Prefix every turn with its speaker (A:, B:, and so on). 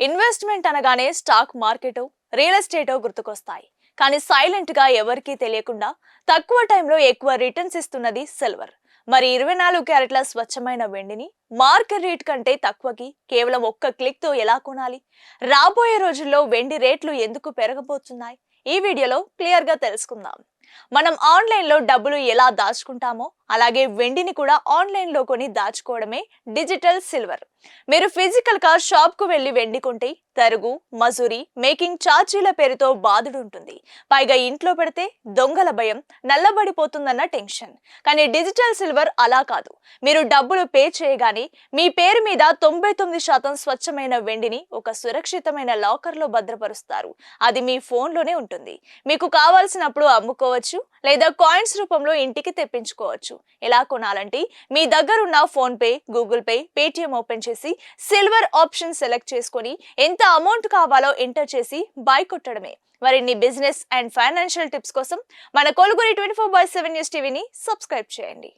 A: Investment అనగానే stock market, real estate గుర్తుకొస్తాయి. కానీ సైలెంట్ గా ఎవరికీ తెలియకుండా తక్కువ టైంలో ఎక్కువ రిటర్న్స్ ఇస్తున్నది సిల్వర్. మరి 24 క్యారెట్ల స్వచ్ఛమైన వెండిని మార్కెట్ రేట్ కంటే తక్కువకి కేవలం ఒక్క క్లిక్ తో ఎలా కొనాలి? రాబోయే రోజుల్లో వెండి రేట్లు ఎందుకు పెరగబోతున్నాయి? ఈ వీడియోలో క్లియర్ గా తెలుసుకుందాం. మనం ఆన్లైన్ లో డబ్బులు ఎలా దాచుకుంటామో అలాగే వెండిని కూడా ఆన్లైన్ లో కొని దాచుకోవడమే డిజిటల్ సిల్వర్. మీరు ఫిజికల్ గా షాప్ కు వెళ్లి వెండి కొంటే తరుగు, మజూరి, మేకింగ్ ఛార్జీల పేరుతో బాధుడు ఉంటుంది. పైగా ఇంట్లో పెడితే దొంగల భయం, నల్లబడిపోతుందన్న టెన్షన్. కానీ డిజిటల్ సిల్వర్ అలా కాదు. మీరు డబ్బులు పే చేయగానే మీ పేరు మీద 99% స్వచ్ఛమైన వెండిని ఒక సురక్షితమైన లాకర్ లో భద్రపరుస్తారు. అది మీ ఫోన్ లోనే ఉంటుంది. మీకు కావాల్సినప్పుడు అమ్ముకోవచ్చు లేదా కాయిన్స్ రూపంలో ఇంటికి తెప్పించుకోవచ్చు. ఎలా కొనాలంటే మీ దగ్గర ఉన్న phone pay, Google pay, Paytm open చేసి సిల్వర్ ఆప్షన్ సెలెక్ట్ చేసుకొని ఎంత అమౌంట్ కావాలో ఎంటర్ చేసి బై కొట్టడమే. మరిన్ని బిజినెస్ అండ్ ఫైనాన్షియల్ టిప్స్ కోసం మన కొలుగురి 24/7 న్యూస్ టీవీని సబ్స్క్రైబ్ చేయండి.